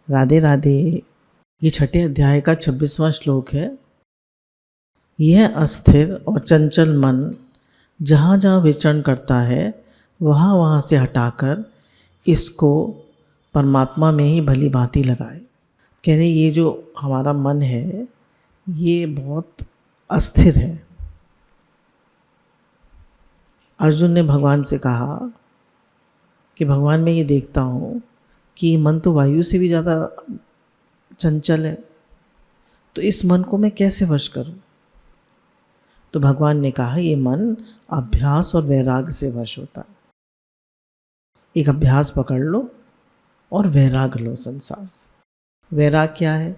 राधे राधे। ये छठे अध्याय का 26वां श्लोक है। यह अस्थिर और चंचल मन जहाँ जहाँ विचरण करता है वहाँ वहाँ से हटाकर इसको परमात्मा में ही भली भांति लगाए। कह रहे ये जो हमारा मन है ये बहुत अस्थिर है। अर्जुन ने भगवान से कहा कि भगवान मैं ये देखता हूँ कि मन तो वायु से भी ज़्यादा चंचल है, तो इस मन को मैं कैसे वश करूँ? तो भगवान ने कहा ये मन अभ्यास और वैराग से वश होता है। एक अभ्यास पकड़ लो और वैराग लो संसार से। वैराग क्या है?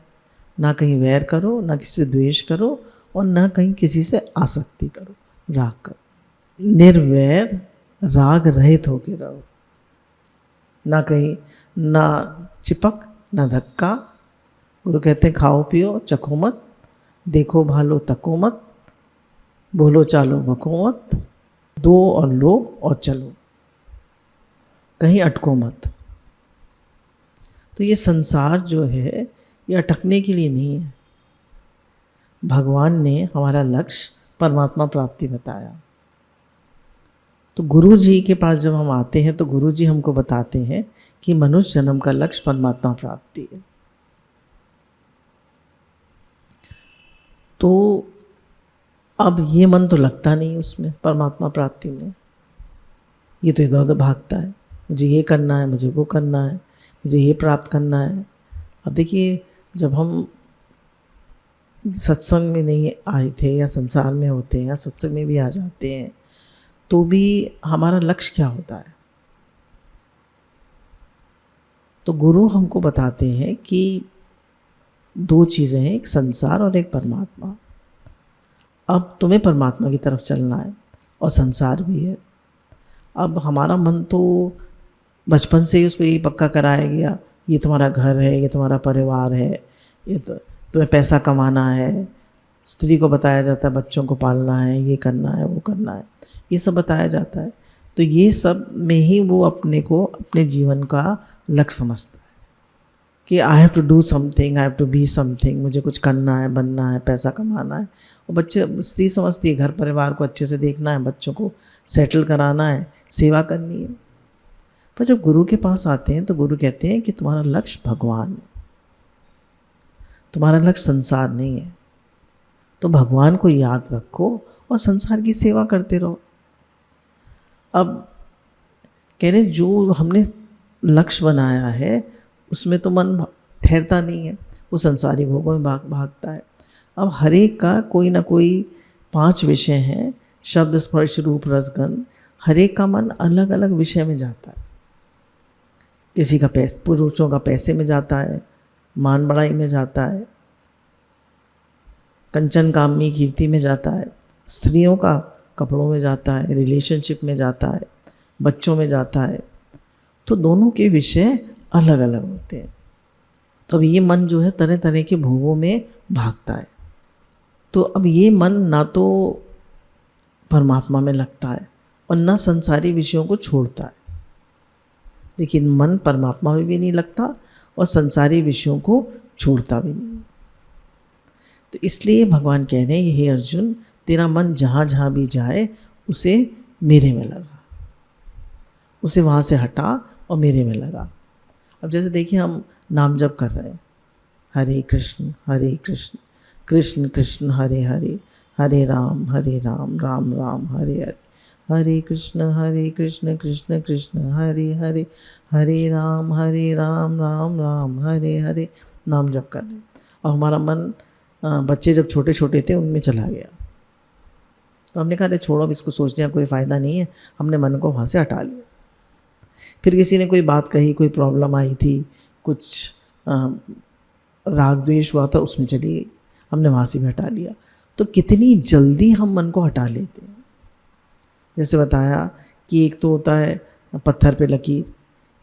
ना कहीं वैर करो, ना किसी से द्वेष करो और ना कहीं किसी से आसक्ति करो, राग करो। निर्वैर राग रहित होके रहो। ना कहीं ना चिपक ना धक्का। गुरु कहते हैं खाओ पियो चखो मत, देखो भालो तको मत, बोलो चालो बको मत, दो और लो और चलो, कहीं अटको मत। तो ये संसार जो है ये अटकने के लिए नहीं है। भगवान ने हमारा लक्ष्य परमात्मा प्राप्ति बताया। तो गुरु जी के पास जब हम आते हैं तो गुरु जी हमको बताते हैं कि मनुष्य जन्म का लक्ष्य परमात्मा प्राप्ति है। तो अब ये मन तो लगता नहीं उसमें, परमात्मा प्राप्ति में। ये तो इधर उधर भागता है, मुझे ये करना है, मुझे वो करना है, मुझे ये प्राप्त करना है। अब देखिए जब हम सत्संग में नहीं आए थे या संसार में होते हैं या सत्संग में भी आ जाते हैं तो भी हमारा लक्ष्य क्या होता है? तो गुरु हमको बताते हैं कि दो चीज़ें हैं, एक संसार और एक परमात्मा। अब तुम्हें परमात्मा की तरफ चलना है और संसार भी है। अब हमारा मन तो बचपन से ही उसको यही पक्का कराया गया, ये तुम्हारा घर है, ये तुम्हारा परिवार है, ये तो तुम्हें पैसा कमाना है। स्त्री को बताया जाता है बच्चों को पालना है, ये करना है, वो करना है, ये सब बताया जाता है। तो ये सब में ही वो अपने को अपने जीवन का लक्ष्य समझता है कि I have to do something, I have to be something, मुझे कुछ करना है, बनना है, पैसा कमाना है। और बच्चे स्त्री समझती है घर परिवार को अच्छे से देखना है, बच्चों को सेटल कराना है, सेवा करनी है। पर जब गुरु के पास आते हैं तो गुरु कहते हैं कि तुम्हारा लक्ष्य भगवान है, तुम्हारा लक्ष्य संसार नहीं है। तो भगवान को याद रखो और संसार की सेवा करते रहो। अब कह रहे जो हमने लक्ष्य बनाया है उसमें तो मन ठहरता नहीं है, वो संसारी भोगों में भागता है। अब हर एक का कोई ना कोई 5 विषय हैं, शब्द स्पर्श रूप रसगंध। हर एक का मन अलग अलग विषय में जाता है। किसी का पुरुषों का पैसे में जाता है, मान बड़ाई में जाता है, कंचन कामनी कीर्ति में जाता है, स्त्रियों का कपड़ों में जाता है, रिलेशनशिप में जाता है, बच्चों में जाता है। तो दोनों के विषय अलग अलग होते हैं। तो अब ये मन जो है तरह तरह के भोगों में भागता है। तो अब ये मन ना तो परमात्मा में लगता है और ना संसारी विषयों को छोड़ता है। देखिए मन परमात्मा में भी नहीं लगता और संसारी विषयों को छोड़ता भी नहीं। तो इसलिए भगवान कह रहे हैं हे अर्जुन, तेरा मन जहाँ जहाँ भी जाए उसे मेरे में लगा, उसे वहाँ से हटा और मेरे में लगा। अब जैसे देखिए हम नाम जप कर रहे हैं, हरे कृष्ण कृष्ण कृष्ण हरे हरे, हरे राम राम राम हरे हरे, हरे कृष्ण कृष्ण कृष्ण हरे हरे, हरे राम राम राम हरे हरे। नाम जप कर रहे हैं और हमारा मन बच्चे जब छोटे छोटे थे उनमें चला गया। तो हमने कहा अरे छोड़ो, अब इसको सोचने का कोई फ़ायदा नहीं है। हमने मन को वहाँ से हटा लिया। फिर किसी ने कोई बात कही, कोई प्रॉब्लम आई थी, कुछ राग द्वेष हुआ था, उसमें चली गई, हमने वहाँ से भी हटा लिया। तो कितनी जल्दी हम मन को हटा लेते हैं। जैसे बताया कि एक तो होता है पत्थर पे लकीर,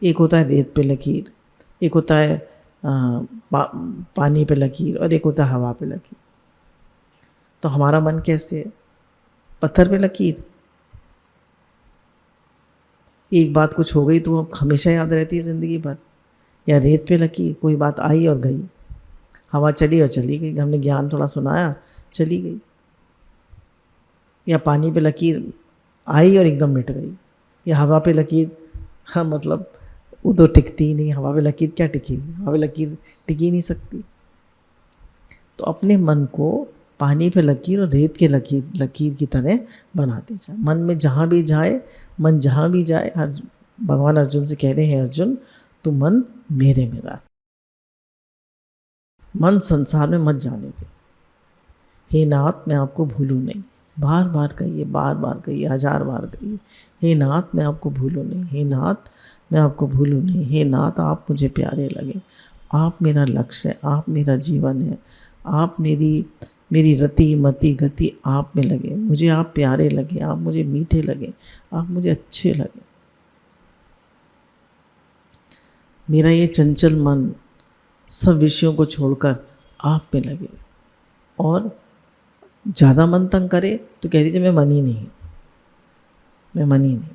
एक होता है रेत पे लकीर, एक होता है पानी पे लकीर और एक होता है हवा पे लकीर। तो हमारा मन कैसे है? पत्थर पे लकीर। एक बात कुछ हो गई तो अब हमेशा याद रहती है ज़िंदगी भर या रेत पे लकीर, कोई बात आई और गई, हवा चली और चली गई, हमने ज्ञान थोड़ा सुनाया, चली गई। या पानी पे लकीर आई और एकदम मिट गई, या हवा पे लकीर, हाँ मतलब वो तो टिकती ही नहीं, हवा पे लकीर क्या टिकेगी, हवा पे लकीर टिकी नहीं सकती। तो अपने मन को पानी पे लकीर और रेत के लकीर की तरह बनाते जाए। मन में जहाँ भी जाए, मन जहाँ भी जाए, भगवान अर्जुन से कह रहे हैं, अर्जुन तू मन मेरे में रख, मन संसार में मत जाने दे। हे नाथ मैं आपको भूलूं नहीं, बार बार कहिए, बार बार कहिए, 1000 बार कहिए, हे नाथ मैं आपको भूलूं नहीं, हे नाथ मैं आपको भूलूं नहीं, हे नाथ आप मुझे प्यारे लगे, आप मेरा लक्ष्य है, आप मेरा जीवन है, आप मेरी रति मति गति आप में लगे, मुझे आप प्यारे लगे, आप मुझे मीठे लगे, आप मुझे अच्छे लगे। मेरा ये चंचल मन सब विषयों को छोड़कर आप में लगे। और ज़्यादा मन तंग करे तो कह दीजिए मैं मन ही नहीं, मैं मन ही नहीं,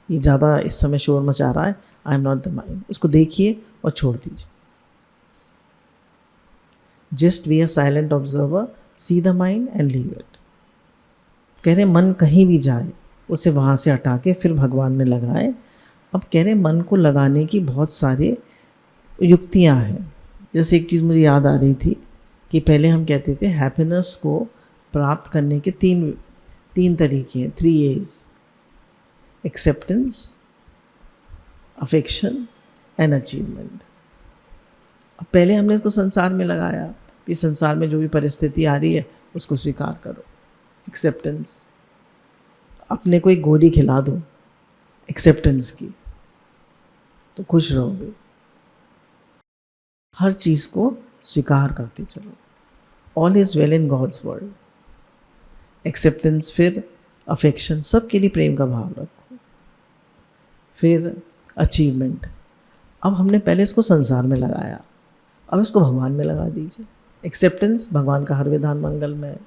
ये ज़्यादा इस समय शोर मचा रहा है, I am not the mind. उसको देखिए और छोड़ दीजिए। Just be a silent observer, see the mind and leave it. कह रहे मन कहीं भी जाए उसे वहाँ से हटा के फिर भगवान में लगाए। अब कह रहे मन को लगाने की बहुत सारी युक्तियाँ हैं। जैसे एक चीज़ मुझे याद आ रही थी कि पहले हम कहते थे हैप्पीनेस को प्राप्त करने के तीन तरीके हैं, 3 A's, acceptance, affection and achievement. अब पहले हमने इसको संसार में लगाया कि संसार में जो भी परिस्थिति आ रही है उसको स्वीकार करो, एक्सेप्टेंस। अपने को एक गोली खिला दो एक्सेप्टेंस की तो खुश रहोगे। हर चीज़ को स्वीकार करते चलो, all is well in God's world. Acceptance, फिर अफेक्शन, सबके लिए प्रेम का भाव रखो, फिर अचीवमेंट। अब हमने पहले इसको संसार में लगाया, अब इसको भगवान में लगा दीजिए। एक्सेप्टेंस, भगवान का हर विधान मंगल में है,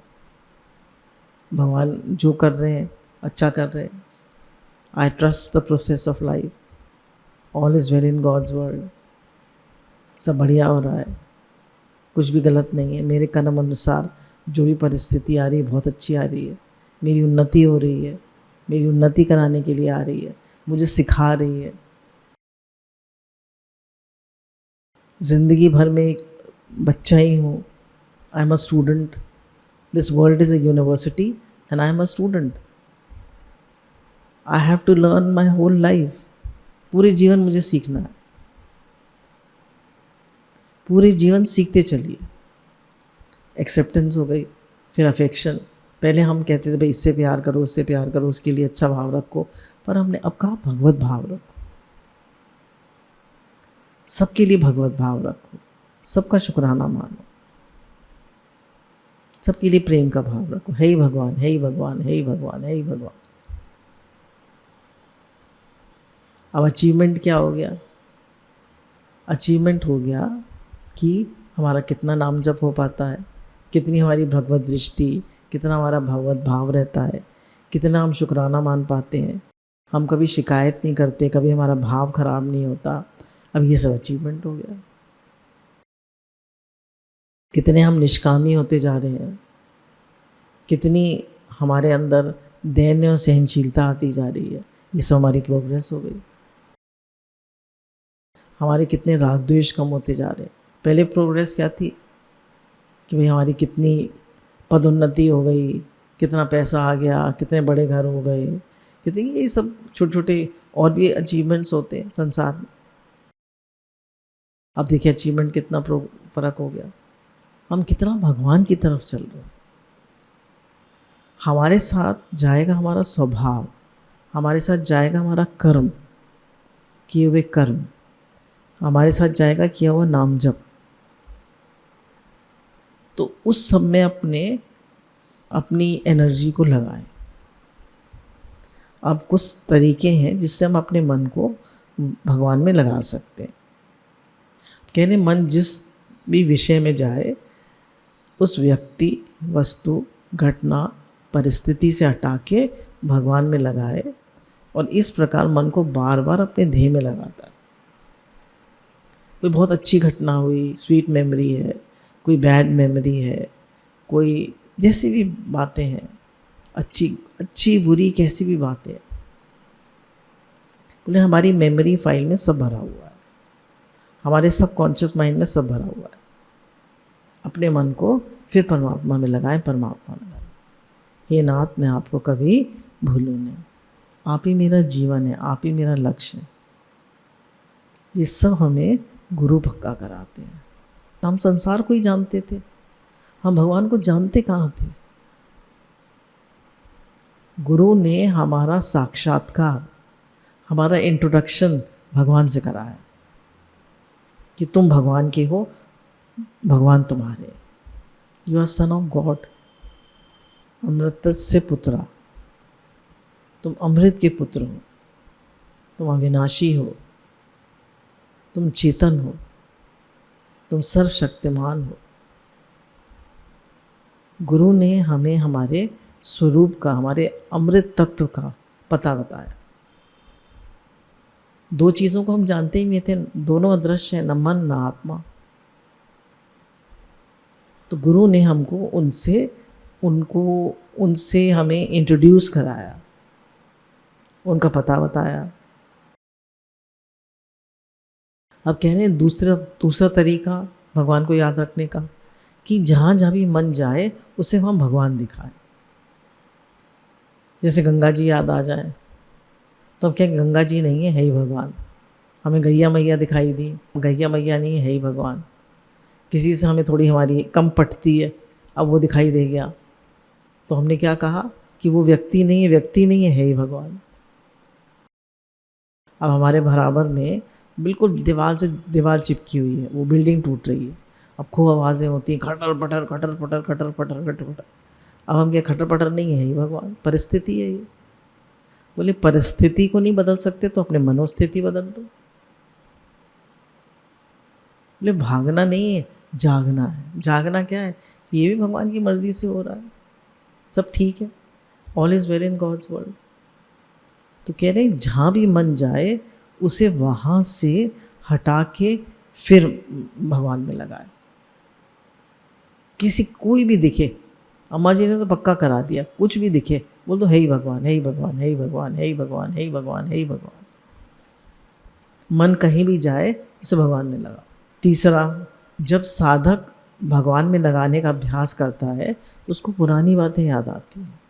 भगवान जो कर रहे हैं अच्छा कर रहे हैं। I trust the process of life, all is well in God's world, सब बढ़िया हो रहा है, कुछ भी गलत नहीं है, मेरे कर्म अनुसार जो भी परिस्थिति आ रही है बहुत अच्छी आ रही है, मेरी उन्नति हो रही है, मेरी उन्नति कराने के लिए आ रही है, मुझे सिखा रही है। ज़िंदगी भर में एक बच्चा ही हूँ, I am a student, this world is a university and I am a student, I have to learn my whole life. पूरे जीवन मुझे सीखना है, पूरे जीवन सीखते चलिए। एक्सेप्टेंस हो गई, फिर अफेक्शन। पहले हम कहते थे भाई इससे प्यार करो, उससे प्यार करो, उसके लिए अच्छा भाव रखो, पर हमने अब कहा भगवत भाव रखो, सबके लिए भगवत भाव रखो, सबका शुक्राना मानो, सबके लिए प्रेम का भाव रखो, हे ही भगवान, हे ही भगवान, हे ही भगवान, हे ही भगवान। अब अचीवमेंट क्या हो गया? अचीवमेंट हो गया कि हमारा कितना नाम जप हो पाता है, कितनी हमारी भगवत दृष्टि, कितना हमारा भगवत भाव रहता है, कितना हम शुक्राना मान पाते हैं, हम कभी शिकायत नहीं करते, कभी हमारा भाव खराब नहीं होता। अब ये सब अचीवमेंट हो गया। कितने हम निष्कामी होते जा रहे हैं, कितनी हमारे अंदर दैन्य और सहनशीलता आती जा रही है, ये सब हमारी प्रोग्रेस हो गई। हमारे कितने राग द्वेष कम होते जा रहे हैं। पहले प्रोग्रेस क्या थी कि भाई हमारी कितनी पदोन्नति हो गई, कितना पैसा आ गया, कितने बड़े घर हो गए, कितने ये सब छोटे छोटे और भी अचीवमेंट्स होते हैं संसार में। अब देखिए अचीवमेंट कितना फ़र्क हो गया, हम कितना भगवान की तरफ चल रहे हैं। हमारे साथ जाएगा हमारा स्वभाव, हमारे साथ जाएगा हमारा कर्म, किए हुए कर्म, हमारे साथ जाएगा किया हुआ नाम जप। तो उस सब में अपनी एनर्जी को लगाएं। अब कुछ तरीके हैं जिससे हम अपने मन को भगवान में लगा सकते हैं। कहने मन जिस भी विषय में जाए उस व्यक्ति, वस्तु, घटना, परिस्थिति से हटा के भगवान में लगाए और इस प्रकार मन को बार बार अपने ध्येय में लगाता है। कोई बहुत अच्छी घटना हुई, स्वीट मेमोरी है, कोई बैड मेमोरी है, कोई जैसी भी बातें हैं, अच्छी अच्छी बुरी कैसी भी बातें, बोले हमारी मेमोरी फाइल में सब भरा हुआ है, हमारे सबकॉन्शियस माइंड में सब भरा हुआ है। अपने मन को फिर परमात्मा में लगाएं, परमात्मा में लगाएं। हे नाथ, मैं आपको कभी भूलूं नहीं, आप ही मेरा जीवन है, आप ही मेरा लक्ष्य है। ये सब हमें गुरु पक्का कराते हैं। हम संसार को ही जानते थे, हम भगवान को जानते कहाँ थे। गुरु ने हमारा साक्षात्कार, हमारा इंट्रोडक्शन भगवान से कराया कि तुम भगवान के हो, भगवान तुम्हारे, you are son of God, अमृतस्य पुत्रा, तुम अमृत के पुत्र हो, तुम अविनाशी हो, तुम चेतन हो, तुम सर्वशक्तिमान हो। गुरु ने हमें हमारे स्वरूप का, हमारे अमृत तत्व का पता बताया। दो चीज़ों को हम जानते ही नहीं थे, दोनों अदृश्य हैं, न मन न आत्मा। तो गुरु ने हमको उनसे हमें इंट्रोड्यूस कराया, उनका पता बताया। अब कह रहे हैं दूसरा तरीका भगवान को याद रखने का कि जहाँ जहाँ भी मन जाए उसे हम भगवान दिखाएं। जैसे गंगा जी याद आ जाए तो अब क्या, गंगा जी नहीं है ही भगवान। हमें गैया मैया दिखाई दी, गैया मैया नहीं है ही भगवान। किसी से हमें थोड़ी हमारी कम पटती है, अब वो दिखाई दे गया तो हमने क्या कहा कि वो व्यक्ति नहीं है, व्यक्ति नहीं है ही भगवान। अब हमारे बराबर में बिल्कुल दीवार से दीवार चिपकी हुई है, वो बिल्डिंग टूट रही है। अब खूब आवाज़ें होती हैं, खटर पटर खटर पटर खटर पटर खटर पटर। अब हम क्या, खटर पटर नहीं है ही भगवान, परिस्थिति है ये। बोले परिस्थिति को नहीं बदल सकते तो अपने मनोस्थिति बदल दो। बोले भागना नहीं है, जागना है। जागना क्या है, ये भी भगवान की मर्जी से हो रहा है, सब ठीक है, all is well in God's world. तो कह रहे हैं जहाँ भी मन जाए उसे वहाँ से हटा के फिर भगवान में लगाए। कोई भी दिखे, अम्मा जी ने तो पक्का करा दिया, कुछ भी दिखे बोल दो, है ही भगवान, है ही भगवान, है ही भगवान, है ही भगवान, है ही भगवान, है ही भगवान। मन कहीं भी जाए उसे भगवान में लगा। तीसरा, जब साधक भगवान में लगाने का अभ्यास करता है तो उसको पुरानी बातें याद आती हैं।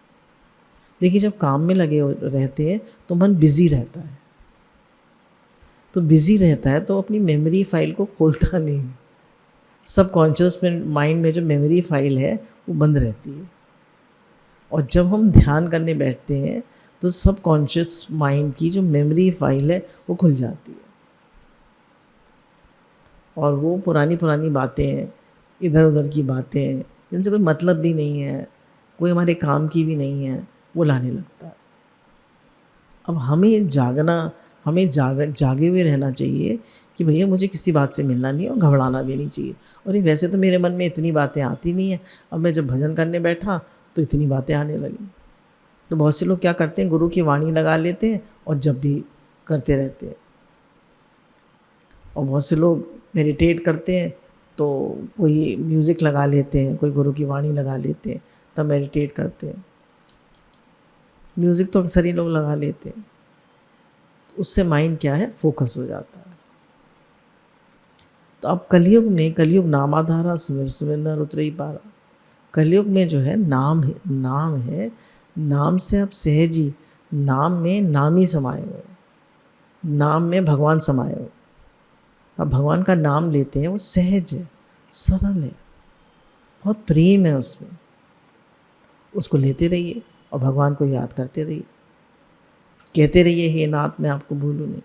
देखिए, जब काम में लगे रहते हैं तो मन बिजी रहता है, तो बिजी रहता है तो अपनी मेमोरी फाइल को खोलता नहीं। सबकॉन्शियस माइंड में जो मेमोरी फाइल है वो बंद रहती है। और जब हम ध्यान करने बैठते हैं तो सबकॉन्शियस माइंड की जो मेमोरी फाइल है वो खुल जाती है, और वो पुरानी पुरानी बातें हैं, इधर उधर की बातें हैं, जिनसे कोई मतलब भी नहीं है, कोई हमारे काम की भी नहीं है, वो लाने लगता है। अब हमें जागे हुए रहना चाहिए कि भैया मुझे किसी बात से मिलना नहीं है और घबराना भी नहीं चाहिए। और ये वैसे तो मेरे मन में इतनी बातें आती नहीं हैं, अब मैं जब भजन करने बैठा तो इतनी बातें आने लगी। तो बहुत से लोग क्या करते हैं, गुरु की वाणी लगा लेते हैं और जब भी करते रहते हैं। और बहुत से लोग मेडिटेट करते हैं तो कोई म्यूज़िक लगा लेते हैं, कोई गुरु की वाणी लगा लेते हैं, तब मेडिटेट करते हैं। म्यूज़िक तो अक्सर ही लोग लगा लेते हैं, उससे माइंड क्या है, फोकस हो जाता है। तो अब कलयुग नामाधारा सुमिर सुमिर नर उतरई पारा। कलयुग में जो है नाम है, नाम से अब सहज ही, नाम में नाम ही समाये हुए, नाम में भगवान समाये हुए। अब भगवान का नाम लेते हैं, वो सहज है, सरल है, बहुत प्रेम है उसमें। उसको लेते रहिए और भगवान को याद करते रहिए, कहते रहिए हे नाथ मैं आपको भूलूँ नहीं।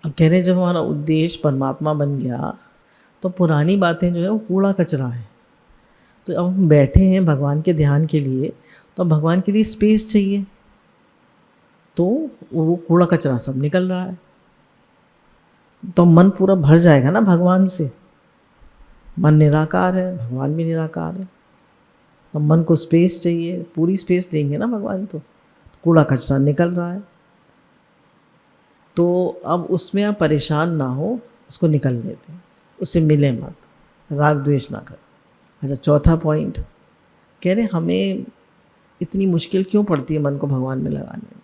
अब कह रहे हैं जब हमारा उद्देश्य परमात्मा बन गया तो पुरानी बातें जो है वो कूड़ा कचरा है। तो अब हम बैठे हैं भगवान के ध्यान के लिए, तो अब भगवान के लिए स्पेस चाहिए, तो वो कूड़ा कचरा सब निकल रहा है, तो मन पूरा भर जाएगा ना भगवान से। मन निराकार है, भगवान भी निराकार है, तो मन को स्पेस चाहिए, पूरी स्पेस देंगे ना भगवान, तो कूड़ा कचरा निकल रहा है। तो अब उसमें आप परेशान ना हो, उसको निकलने दें, उससे मिले मत, राग द्वेष ना कर। अच्छा, चौथा पॉइंट कह रहे हमें इतनी मुश्किल क्यों पड़ती है मन को भगवान में लगाने में।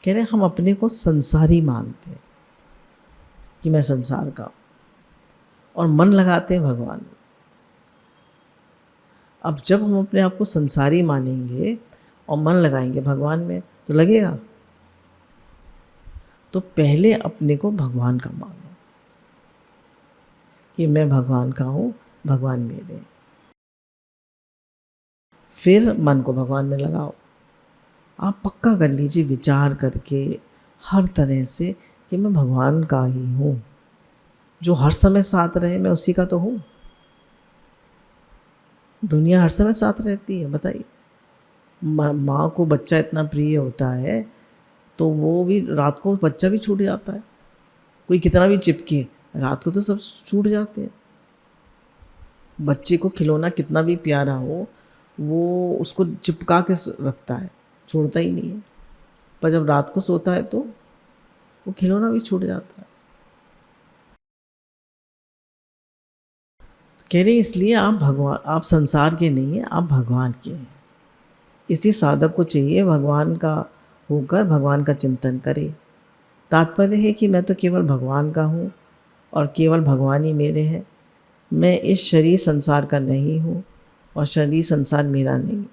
कह रहे हम अपने को संसारी मानते हैं कि मैं संसार का हूँ, और मन लगाते हैं भगवान में। अब जब हम अपने आप को संसारी मानेंगे और मन लगाएंगे भगवान में तो लगेगा। तो पहले अपने को भगवान का मानो कि मैं भगवान का हूँ, भगवान मेरे हैं। फिर मन को भगवान में लगाओ। आप पक्का कर लीजिए विचार करके हर तरह से कि मैं भगवान का ही हूँ, जो हर समय साथ रहे, मैं उसी का तो हूँ। दुनिया हर समय साथ रहती है, बताइए। माँ को बच्चा इतना प्रिय होता है तो वो भी रात को बच्चा भी छूट जाता है। कोई कितना भी चिपके, रात को तो सब छूट जाते हैं। बच्चे को खिलौना कितना भी प्यारा हो, वो उसको चिपका के रखता है, छोड़ता ही नहीं है। पर जब रात को सोता है तो वो खिलौना भी छूट जाता है। कह रहे इसलिए आप संसार के नहीं हैं, आप भगवान के हैं। इसी साधक को चाहिए भगवान का होकर भगवान का चिंतन करे। तात्पर्य है कि मैं तो केवल भगवान का हूँ और केवल भगवान ही मेरे हैं। मैं इस शरीर संसार का नहीं हूँ और शरीर संसार मेरा नहीं।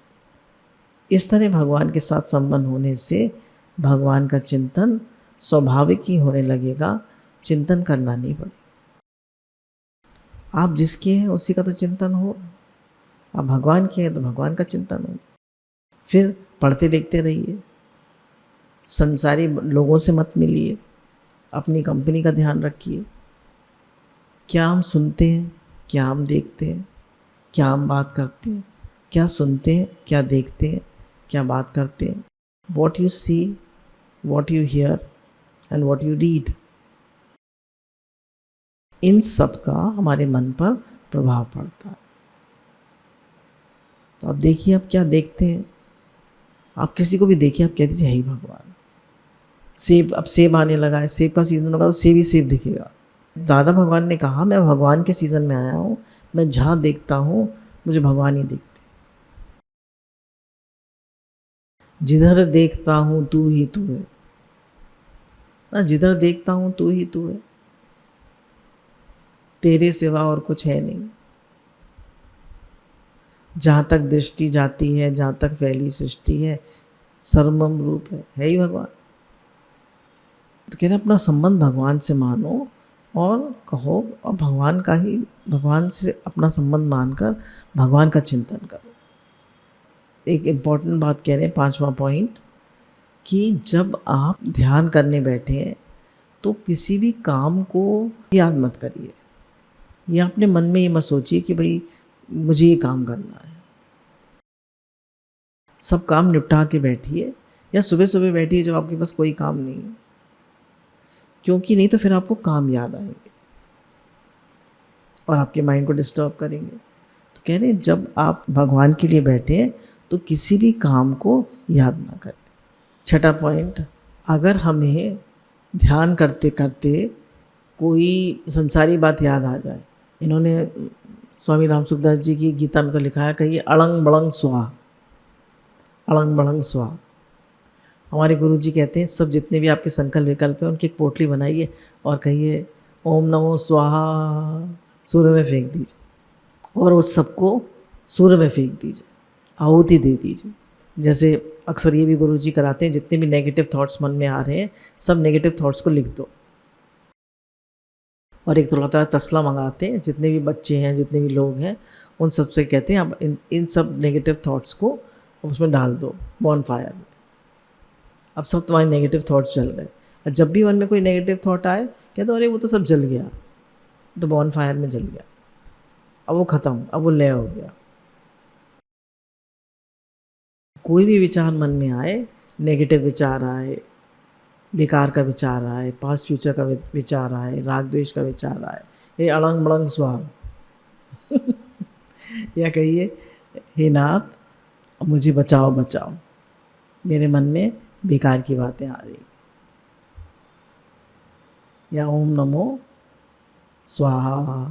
इस तरह भगवान के साथ संबंध होने से भगवान का चिंतन स्वाभाविक ही होने लगेगा, चिंतन करना नहीं पड़ेगा। आप जिसके हैं उसी का तो चिंतन हो। आप भगवान के हैं तो भगवान का चिंतन हो। फिर पढ़ते लिखते रहिए, संसारी लोगों से मत मिलिए, अपनी कंपनी का ध्यान रखिए। क्या हम सुनते हैं, क्या हम देखते हैं, क्या हम बात करते हैं, क्या सुनते हैं, क्या देखते हैं, क्या बात करते हैं। What you see, what you hear and what you read, इन सब का हमारे मन पर प्रभाव पड़ता है। तो आप देखिए आप क्या देखते हैं। आप किसी को भी देखिए, आप कह दीजिए हे भगवान। सेब, अब सेब आने लगा है, सेब का सीज़न होगा तो सेब ही सेब दिखेगा। दादा भगवान ने कहा मैं भगवान के सीज़न में आया हूँ, मैं जहाँ देखता हूँ मुझे भगवान ही दिखते हैं। जिधर देखता हूँ तू ही तू है ना, जिधर देखता हूँ तू ही तू है, तेरे सिवा और कुछ है नहीं। जहाँ तक दृष्टि जाती है, जहाँ तक फैली सृष्टि है, सर्वमम रूप है ही भगवान। तो कह रहे अपना संबंध भगवान से मानो और कहो, और भगवान का ही, भगवान से अपना संबंध मानकर भगवान का चिंतन करो। एक इम्पॉर्टेंट बात कह रहे हैं, 5वां पॉइंट, कि जब आप ध्यान करने बैठे तो किसी भी काम को याद मत करिए, या अपने मन में ये मत सोचिए कि भाई मुझे ये काम करना है। सब काम निपटा के बैठिए, या सुबह सुबह बैठिए जब आपके पास कोई काम नहीं है, क्योंकि नहीं तो फिर आपको काम याद आएंगे और आपके माइंड को डिस्टर्ब करेंगे। तो कह रहे हैं जब आप भगवान के लिए बैठे तो किसी भी काम को याद ना करें। 6वां पॉइंट, अगर हमें ध्यान करते करते कोई संसारी बात याद आ जाए, इन्होंने स्वामी राम सुखदास जी की गीता में तो लिखा है, कहिए अड़ंग बड़ंग स्वाहा, अड़ंग बड़ंग स्वाहा। हमारे गुरु जी कहते हैं सब जितने भी आपके संकल्प विकल्प हैं उनकी एक पोटली बनाइए और कहिए ओम नमो स्वाहा, सूर्य में फेंक दीजिए और उस सबको सूर्य में फेंक दीजिए, आहुति दे दीजिए। जैसे अक्सर ये भी गुरु जी कराते हैं, जितने भी नेगेटिव थॉट्स मन में आ रहे हैं सब नेगेटिव थॉट्स को लिख दो। और एक थोड़ा तसला मंगाते हैं, जितने भी बच्चे हैं, जितने भी लोग हैं, उन सबसे कहते हैं अब इन सब नेगेटिव थॉट्स को उसमें डाल दो बॉन फायर में। अब सब तुम्हारे नेगेटिव थॉट्स जल गए। और जब भी मन में कोई नेगेटिव थॉट आए कह दो अरे वो तो सब जल गया, तो बॉन फायर में जल गया, अब वो ख़त्म, अब वो लय हो गया। कोई भी विचार मन में आए, नेगेटिव विचार आए, बेकार का विचार आए, पास्ट फ्यूचर का विचार आए, राग द्वेष का विचार आए, ये अड़ंग बड़ंग स्वाहा या कहिए हे नाथ मुझे बचाओ बचाओ, मेरे मन में बेकार की बातें आ रही। या ओम नमो स्वाहा।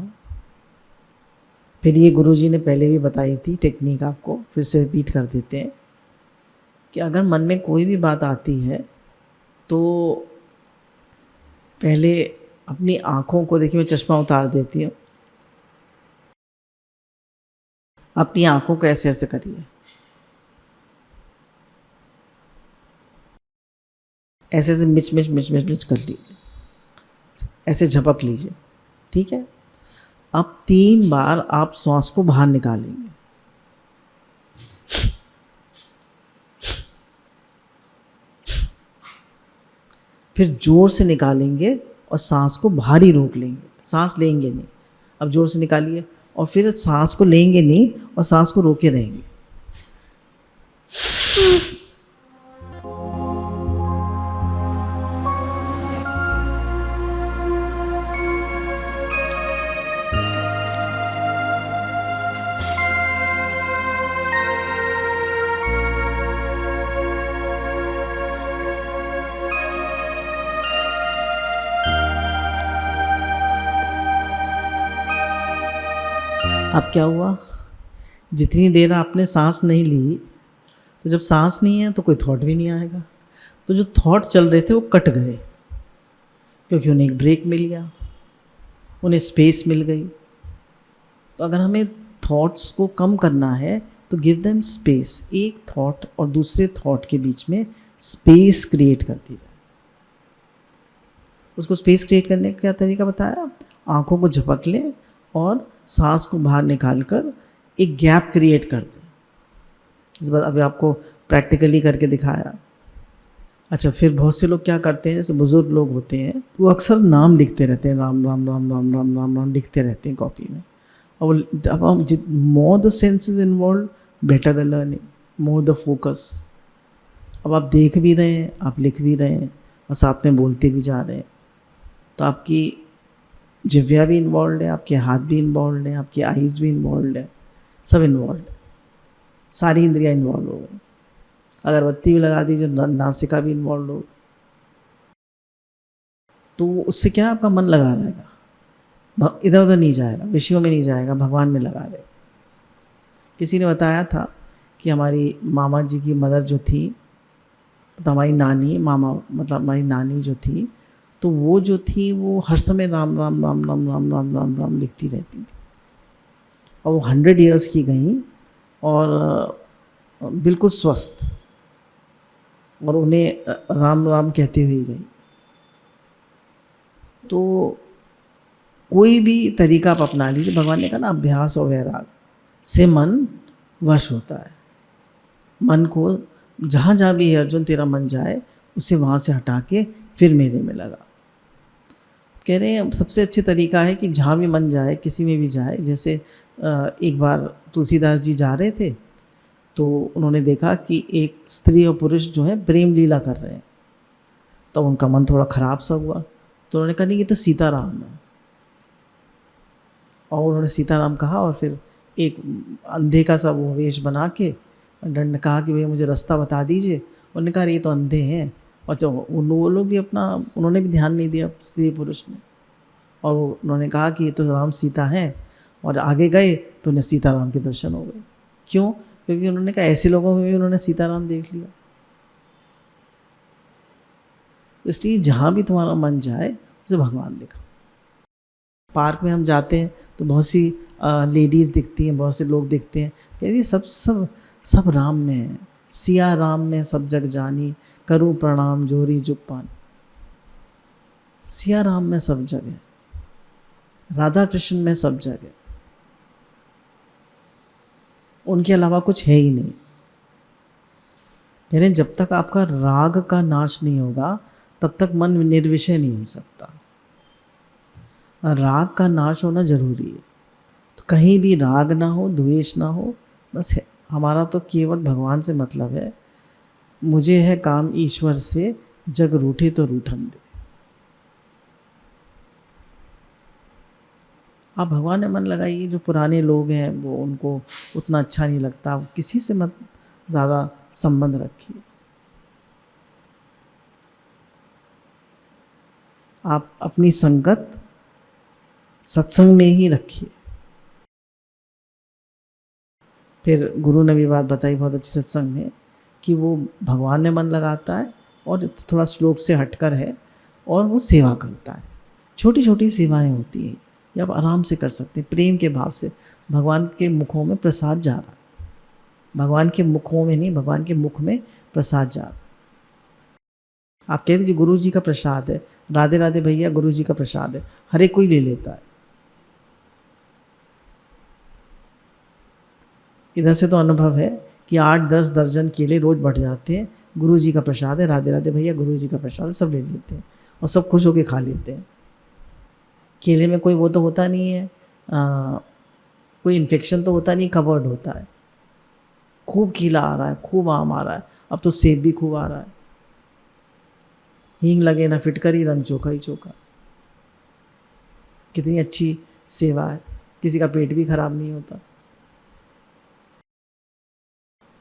फिर ये गुरुजी ने पहले भी बताई थी टेक्निक, आपको फिर से रिपीट कर देते हैं कि अगर मन में कोई भी बात आती है तो पहले अपनी आँखों को, देखिए मैं चश्मा उतार देती हूँ, अपनी आँखों को ऐसे ऐसे करिए, ऐसे ऐसे Mitch Mitch Mitch Mitch Mitch कर लीजिए, ऐसे झपक लीजिए, ठीक है। अब 3 बार आप श्वास को बाहर निकालेंगे, फिर जोर से निकालेंगे और सांस को बाहर ही रोक लेंगे, सांस लेंगे नहीं। अब जोर से निकालिए और फिर सांस को लेंगे नहीं और सांस को रोके रहेंगे। अब क्या हुआ, जितनी देर आपने सांस नहीं ली, तो जब सांस नहीं है तो कोई थॉट भी नहीं आएगा, तो जो थॉट चल रहे थे वो कट गए, क्योंकि उन्हें एक ब्रेक मिल गया, उन्हें स्पेस मिल गई। तो अगर हमें थॉट्स को कम करना है तो गिव देम स्पेस, एक थॉट और दूसरे थॉट के बीच में स्पेस क्रिएट कर दी जाए। उसको स्पेस क्रिएट करने का क्या तरीका बताया, आंखों को झपक लें और सांस को बाहर निकाल कर एक गैप क्रिएट कर दें। इस बात अभी आपको प्रैक्टिकली करके दिखाया। अच्छा, फिर बहुत से लोग क्या करते हैं, जैसे बुजुर्ग लोग होते हैं, वो अक्सर नाम लिखते रहते हैं, राम राम राम राम राम राम राम लिखते रहते हैं कॉपी में। और अब हम more the senses involve better the learning, more the focus. अब आप देख भी रहे हैं, आप लिख भी रहे हैं और साथ में बोलते भी जा रहे हैं, तो आपकी जिह्वा भी इन्वॉल्व है, आपके हाथ भी इन्वॉल्व है, आपकी आईज़ भी इन्वॉल्व है, सब इन्वॉल्व है, सारी इंद्रियां इन्वॉल्व हो गई। अगरबत्ती भी लगा दीजिए, नासिका भी इन्वॉल्व हो, तो उससे क्या आपका मन लगा रहेगा, इधर उधर नहीं जाएगा, विषयों में नहीं जाएगा, भगवान में लगा रहेगा। किसी ने बताया था कि हमारी मामा जी की मदर जो थी, तो हमारी नानी, मामा मतलब हमारी नानी जो थी, तो वो जो थी वो हर समय राम राम राम राम राम राम राम राम लिखती रहती थी। और वो 100 ईयर्स की गई और बिल्कुल स्वस्थ, और उन्हें राम राम कहते हुए गई। तो कोई भी तरीका आप अपना लीजिए, भगवान ने कहा ना, अभ्यास और वैराग से मन वश होता है। मन को जहाँ जहाँ भी अर्जुन तेरा मन जाए, उसे वहाँ से हटा के फिर मेरे में लगा। कह रहे हैं सबसे अच्छी तरीका है कि जहाँ भी मन जाए, किसी में भी जाए। जैसे एक बार तुलसीदास जी जा रहे थे, तो उन्होंने देखा कि एक स्त्री और पुरुष जो है प्रेम लीला कर रहे हैं, तो उनका मन थोड़ा ख़राब सा हुआ, तो उन्होंने कहा नहीं, ये तो सीताराम है। और उन्होंने सीताराम कहा, और फिर एक अंधे का सा वो वेश बना के दंड कहा कि भैया मुझे रास्ता बता दीजिए। उन्होंने कहा ये तो अंधे हैं, और जो वो लोग भी अपना, उन्होंने भी ध्यान नहीं दिया, स्त्री पुरुष ने, और उन्होंने कहा कि ये तो राम सीता हैं, और आगे गए तो उन्हें सीताराम के दर्शन हो गए। क्यों? क्योंकि उन्होंने कहा ऐसे लोगों में भी उन्होंने सीताराम देख लिया। इसलिए जहाँ भी तुम्हारा मन जाए उसे भगवान दिखाओ। पार्क में हम जाते हैं तो बहुत सी लेडीज़ दिखती हैं, बहुत से लोग दिखते हैं, यदि सब सब सब राम में है। सिया राम में सब जग जानी, करूँ प्रणाम जोरी जुग पानी। सिया राम में सब जग है, राधा कृष्ण में सब जग है, उनके अलावा कुछ है ही नहीं। यानी जब तक आपका राग का नाश नहीं होगा, तब तक मन निर्विषय नहीं हो सकता। राग का नाश होना जरूरी है। तो कहीं भी राग ना हो, द्वेष ना हो, बस है हमारा तो केवल भगवान से मतलब है। मुझे है काम ईश्वर से, जग रूठे तो रूठन दे। आप भगवान में मन लगाइए। जो पुराने लोग हैं वो, उनको उतना अच्छा नहीं लगता, किसी से मत ज़्यादा संबंध रखिए। आप अपनी संगत सत्संग में ही रखिए। फिर गुरु ने भी बात बताई बहुत अच्छी सत्संग में कि वो भगवान में मन लगाता है और थोड़ा श्लोक से हटकर है और वो सेवा करता है। छोटी छोटी सेवाएं होती हैं, ये आप आराम से कर सकते हैं, प्रेम के भाव से। भगवान के मुखों में प्रसाद जा रहा है, भगवान के मुखों में नहीं, भगवान के मुख में प्रसाद जा रहा है। आप कहते जी गुरु जी का प्रसाद है, राधे राधे भैया गुरु जी का प्रसाद है, हर एक कोई ले लेता है। इधर से तो अनुभव है कि 8-10 दर्जन केले रोज बढ़ जाते हैं, गुरु जी का प्रसाद है, राधे राधे भैया गुरु जी का प्रसाद है, सब ले लेते हैं और सब खुश होकर खा लेते हैं। केले में कोई वो तो होता नहीं है, कोई इन्फेक्शन तो होता नहीं, कवर्ड होता है। खूब केला आ रहा है, खूब आम आ रहा है, अब तो सेब भी खूब आ रहा है। हींग लगे ना फिटकरी, रंग चोखा ही चोखा। कितनी अच्छी सेवा है, किसी का पेट भी खराब नहीं होता।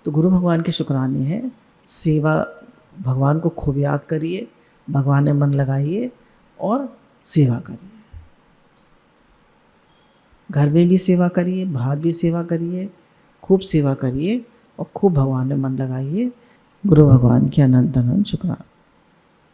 तो गुरु भगवान के शुक्राने हैं। सेवा, भगवान को खूब याद करिए, भगवान में मन लगाइए और सेवा करिए। घर में भी सेवा करिए, बाहर भी सेवा करिए, खूब सेवा करिए और खूब भगवान में मन लगाइए। गुरु भगवान के अनंत अनंत शुक्राने।